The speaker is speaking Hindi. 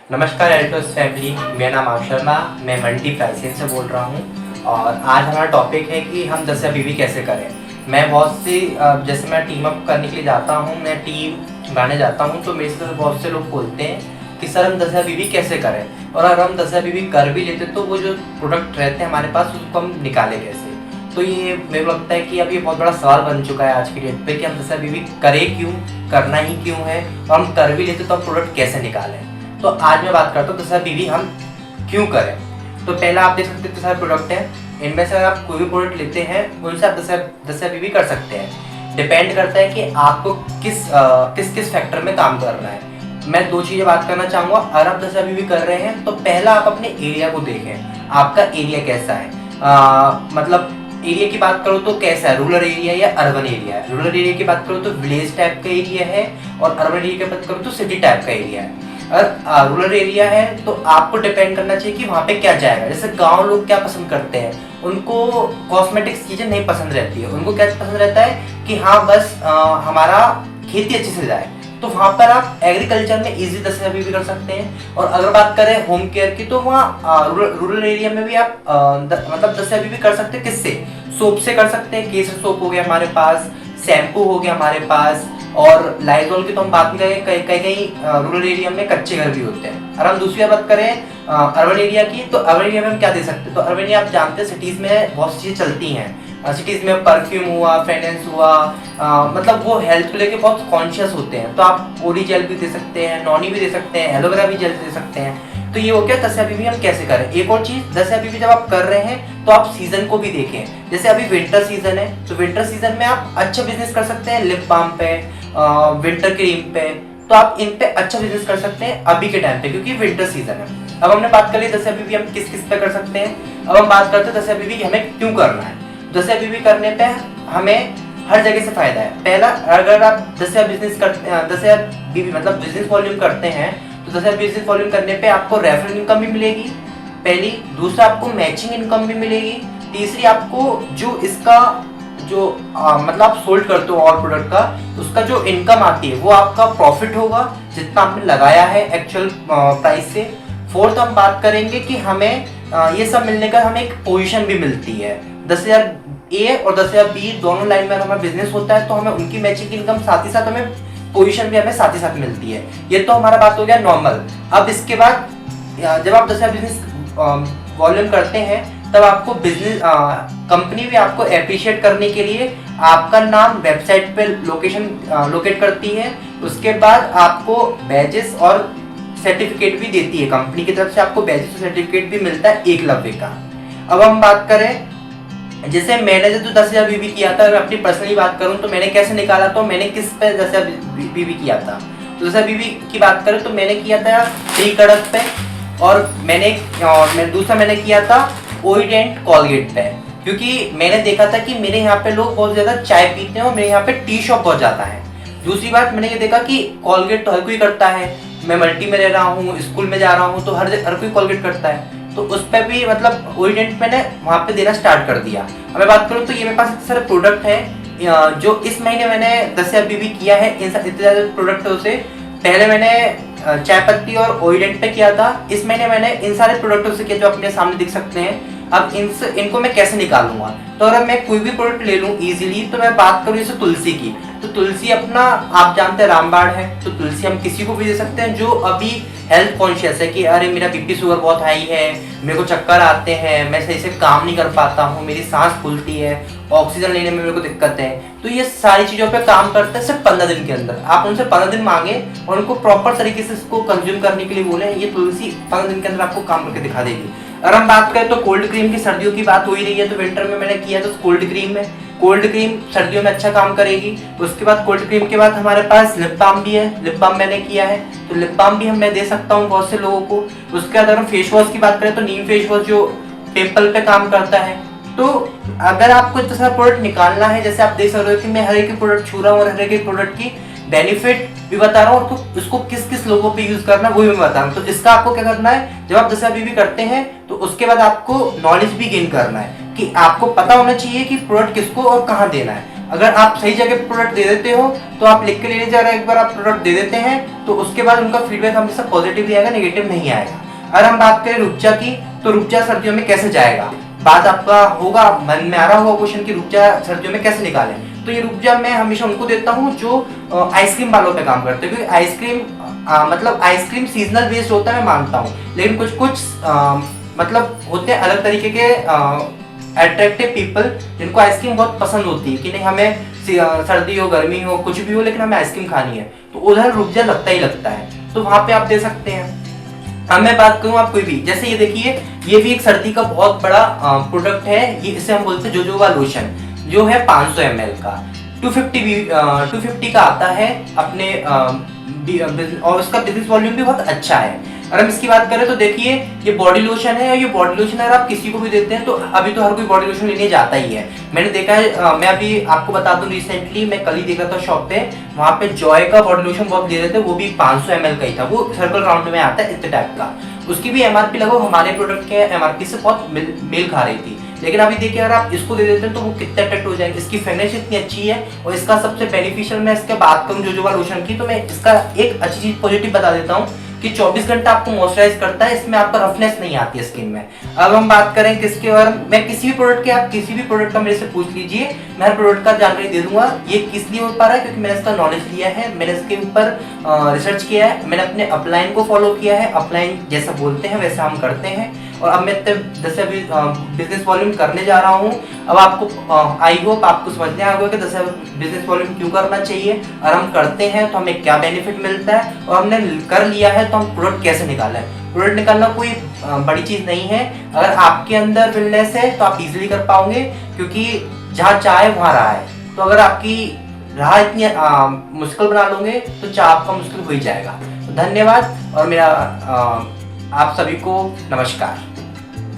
नमस्कार एल्टोस फैमिली, मेरा नाम आशु शर्मा, मैं मल्टी प्राइसिंग से बोल रहा हूँ। और आज हमारा टॉपिक है कि हम 10 बीवी कैसे करें। मैं बहुत सी जैसे मैं टीम अप करने के लिए जाता हूँ, मैं टीम बनाने जाता हूँ, तो मेरे से बहुत से लोग बोलते हैं कि सर हम 10 बीवी कैसे करें, और अगर हम 10 बीवी कर भी लेते तो वो जो प्रोडक्ट रहते हैं हमारे पास उसको हम निकालें कैसे। तो ये मेरे को लगता है कि अब ये बहुत बड़ा सवाल बन चुका है आज की डेट पे कि हम 10 बीवी करें क्यों, करना ही क्यों है, और हम कर भी लेते तो हम प्रोडक्ट कैसे निकालें। तो आज मैं बात करता हूँ 10 बीवी हम क्यों करें। तो पहला आप देख सकते हैं इतने सारे प्रोडक्ट हैं, इनमें से अगर आप कोई भी प्रोडक्ट लेते हैं उनसे आप 10 बीवी कर सकते हैं। डिपेंड करता है कि आपको किस फैक्टर में काम करना है। मैं दो चीज़ें बात करना चाहूँगा। अगर आप 10 बीवी कर रहे हैं तो पहला आप अपने एरिया को देखें, आपका एरिया कैसा है। मतलब एरिया की बात करो तो कैसा है, रूरल एरिया या अर्बन एरिया है। रूरल एरिया की बात करो तो विलेज टाइप का एरिया है, और अर्बन एरिया की बात करो तो सिटी टाइप का एरिया है। अगर रूरल एरिया है तो आपको डिपेंड करना चाहिए कि वहाँ पे क्या जाएगा। जैसे गांव लोग क्या पसंद करते हैं, उनको कॉस्मेटिक्स चीज़ें नहीं पसंद रहती है, उनको क्या पसंद रहता है कि हाँ बस हमारा खेती अच्छे से जाए। तो वहाँ पर आप एग्रीकल्चर में इजी 10 भी कर सकते हैं। और अगर बात करें होम केयर की तो वहाँ रूरल एरिया में भी आप मतलब 10 भी कर सकते हैं। किससे? सोप से कर सकते हैं। केसर सोप हो गया हमारे पास, शैम्पू हो गया हमारे पास, और लाइजॉल की तो हम बात नहीं करें। कई रूरल एरिया में कच्चे घर भी होते हैं। और हम दूसरी बात करें अर्बन एरिया की, तो अर्बन एरिया में हम क्या दे सकते हैं। तो अर्बन एरिया आप जानते हैं सिटीज़ में बहुत सी चीज़ें चलती हैं। सिटीज़ में परफ्यूम हुआ, फ्रेगरेंस हुआ, मतलब वो हेल्थ को लेके बहुत कॉन्शियस होते हैं। तो आप ओडी जेल भी दे सकते हैं, नॉनी भी दे सकते हैं, एलोवेरा भी जेल दे सकते हैं। तो ये हो गया 10 बीवी हम कैसे करें। एक और चीज़, 10 बीवी जब आप कर रहे हैं तो आप सीजन को भी देखें। जैसे अभी विंटर सीजन है तो विंटर सीजन में आप अच्छा बिजनेस कर सकते हैं लिप बाम पे, विंटर क्रीम पे। तो आप इन पे अच्छा बिजनेस कर सकते हैं अभी के टाइम पे, क्योंकि विंटर सीजन है। अब हमने बात कर ली 10 बीवी हम किस किस पे कर सकते हैं। अब हम बात करते हैं 10 बीवी हमें क्यों करना है। 10 बीवी करने पे हमें हर जगह से फायदा है। पहला, अगर आप 10 बिजनेस करते हैं, 10 बीवी मतलब बिजनेस वॉल्यूम करते हैं, तो 10 बिजनेस वॉल्यूम करने पे आपको रेफरल इनकम भी मिलेगी पहली। दूसरा, आपको मैचिंग इनकम भी मिलेगी। तीसरी, आपको जो इसका जो मतलब आप सोल्ड करते हो और प्रोडक्ट का, उसका जो इनकम आती है वो आपका प्रॉफिट होगा जितना आपने लगाया है एक्चुअल प्राइस से। फोर्थ, हम बात करेंगे कि हमें ये सब मिलने का हमें एक पोजीशन भी मिलती है। 10,000 ए और 10,000 बी दोनों लाइन में हमारा बिजनेस होता है, तो हमें उनकी मैचिंग इनकम साथ ही साथ हमें पोजीशन भी हमें साथ ही साथ मिलती है। ये तो हमारा बात हो गया नॉर्मल। अब इसके बाद जब आप 10,000 बिजनेस वॉल्यूम करते हैं तब आपको बिजनेस कंपनी भी आपको अप्रिशिएट करने के लिए आपका नाम वेबसाइट पे लोकेट करती है। उसके बाद आपको बैजेस और सर्टिफिकेट भी देती है कंपनी की तरफ से। आपको बैजेस और सर्टिफिकेट भी मिलता है एकलव्य का। अब हम बात करें, जैसे मैंने जो 10,000 बीवी किया था, अगर अपनी पर्सनली बात करूं तो मैंने कैसे निकाला, तो मैंने किस पे 10,000 बीवी किया था। तो 10,000 बीवी की बात करें तो मैंने किया था टी कड़क पे, और दूसरा मैंने किया था ओइडेंट कॉलगेट पे। क्योंकि मैंने देखा था कि मेरे यहाँ पे लोग बहुत ज़्यादा चाय पीते हैं और मेरे यहाँ पे टी शॉप बहुत ज़्यादा है। दूसरी बात, मैंने ये देखा कि कॉलगेट तो हर कोई करता है। मैं मल्टी में रह रहा हूँ, स्कूल में जा रहा हूँ, तो हर कोई कॉलगेट करता है। तो उस पर भी मतलब ओरिडेंट मैंने वहाँ पे देना स्टार्ट कर दिया। अब मैं बात करूँ तो ये मेरे पास इतने सारे प्रोडक्ट हैं जो इस महीने मैंने 10,000 बीवी किया है। इन इतने ज़्यादा प्रोडक्टों से पहले मैंने चाय पत्ती और ओरिडेंट पे किया था। इस महीने मैंने इन सारे प्रोडक्टों से किया जो अपने सामने दिख सकते हैं। अब इनको मैं कैसे निकालूंगा, तो अगर मैं कोई भी प्रोडक्ट ले लूँ इजीली, तो मैं बात करूँ जैसे तुलसी की, तो तुलसी अपना आप जानते हैं रामबाण है। तो तुलसी हम किसी को भी दे सकते हैं जो अभी हेल्थ कॉन्शियस है कि अरे मेरा बीपी शुगर बहुत हाई है, मेरे को चक्कर आते हैं, मैं सही से काम नहीं कर पाता हूँ, मेरी सांस फूलती है, ऑक्सीजन लेने में मेरे को दिक्कत है। तो ये सारी चीज़ों पे काम करते हैं सिर्फ 15 दिन के अंदर। आप उनसे 15 दिन मांगे और उनको प्रॉपर तरीके से इसको कंज्यूम करने के लिए बोले, ये तुलसी 15 दिन के अंदर आपको काम करके दिखा देगी। अगर हम बात करें तो कोल्ड क्रीम की, सर्दियों की बात हो ही रही है, तो विंटर में मैंने किया तो कोल्ड क्रीम में, कोल्ड क्रीम सर्दियों में अच्छा काम करेगी। उसके बाद कोल्ड क्रीम के बाद हमारे पास लिप बाम भी है, लिप बाम मैंने किया है, तो लिप बाम भी मैं दे सकता हूँ बहुत से लोगों को। उसके बाद अगर फेस वॉश की बात करें तो नीम फेस वॉश जो पिंपल पे काम करता है। तो अगर आपको इतना सारा प्रोडक्ट निकालना है, जैसे आप देख सकते हो कि मैं हर एक प्रोडक्ट छू रहा हूँ और हर एक प्रोडक्ट की बेनिफिट भी बता रहा हूँ, और उसको किस किस लोगों पे यूज करना है वो भी मैं बता रहा हूँ। तो इसका आपको क्या करना है, जब आप 10,000 बीवी करते हैं तो उसके बाद आपको नॉलेज भी गेन करना है कि आपको पता होना चाहिए कि प्रोडक्ट किसको और कहाँ देना है। अगर आप सही जगह प्रोडक्ट दे देते हो तो आप लिख के ले लीजिए, अगर एक बार आप प्रोडक्ट दे देते हैं तो उसके बाद उनका फीडबैक हमेशा पॉजिटिव ही आएगा, नेगेटिव नहीं आएगा। अगर हम बात करें रुपचा की, तो रुपचा सर्दियों में कैसे जाएगा, बात आपका होगा मन में आ रहा होगा क्वेश्चन कि रुपचा सर्दियों में कैसे निकालें। तो ये रुपचा मैं हमेशा उनको देता हूँ जो आइसक्रीम वालों पे काम करते हैं, क्योंकि आइसक्रीम मतलब आइसक्रीम सीजनल बेस्ड होता है मैं मानता हूँ, लेकिन कुछ कुछ मतलब होते हैं अलग तरीके के अट्रैक्टिव पीपल जिनको आइसक्रीम बहुत पसंद होती है कि नहीं हमें सर्दी हो गर्मी हो कुछ भी हो लेकिन हमें आइसक्रीम खानी है, तो उधर रुपया लगता ही लगता है, तो वहां पे आप दे सकते हैं। अब मैं बात करूं आप कोई भी, जैसे ये देखिए ये भी एक सर्दी का बहुत बड़ा प्रोडक्ट है, ये इसे हम बोलते हैं जोजोबा लोशन, जो है 500 ml का 250 का आता है अपने और उसका बिजनेस वॉल्यूम भी बहुत अच्छा है। अगर हम इसकी बात करें तो देखिए ये बॉडी लोशन है, और ये बॉडी लोशन अगर आप किसी को भी देते हैं तो अभी तो हर कोई बॉडी लोशन लेने जाता ही है। मैंने देखा है, मैं अभी आपको बता दूं रिसेंटली मैं कल ही देख रहा था शॉप पे, वहाँ पे जॉय का बॉडी लोशन बहुत दे रहे थे, वो भी 500 ml का ही था, वो सर्कल राउंड में आता है इस टाइप का, उसकी भी एमआरपी लगभग हमारे प्रोडक्ट के एमआरपी से बहुत मेल खा रही थी। लेकिन अभी देखिए अगर आप इसको दे देते हैं तो वो कितने अट्रैक्ट हो जाएंगे, इसकी फ्रेग्रेंस इतनी अच्छी है, और इसका सबसे बेनिफिशियल मैं इसके बात करूं जोजोबा लोशन की, तो मैं इसका एक अच्छी चीज पॉजिटिव बता देता हूं कि 24 घंटा आपको मॉइस्चराइज करता है, इसमें आपका रफनेस नहीं आती है स्किन में। अब हम बात करें किसके, और मैं किसी भी प्रोडक्ट के, आप किसी भी प्रोडक्ट का मेरे से पूछ लीजिए, मैं हर प्रोडक्ट का जानकारी दे दूंगा। ये किस लिए हो पा रहा है, क्योंकि मैंने इसका नॉलेज लिया है, मैंने इसके ऊपर रिसर्च किया है, मैंने अपने अपलाइन को फॉलो किया है, अपलाइन जैसा बोलते हैं वैसा हम करते हैं, और अब मैं जैसे अभी बिजनेस वॉल्यूम करने जा रहा हूँ। अब आपको आई होप आपको समझने आ गया कि जैसे बिजनेस वॉल्यूम क्यों करना चाहिए, और हम करते हैं तो हमें क्या बेनिफिट मिलता है, और हमने कर लिया है तो हम प्रोडक्ट कैसे निकालें। प्रोडक्ट निकालना कोई बड़ी चीज नहीं है, अगर आपके अंदर विलनेस है तो आप इजीली कर पाओगे, क्योंकि जहाँ चाय वहाँ राह है, तो अगर आपकी राह इतनी मुश्किल बना लोगे तो चाय आपका मुश्किल हो ही जाएगा। तो धन्यवाद, और मेरा आप सभी को नमस्कार।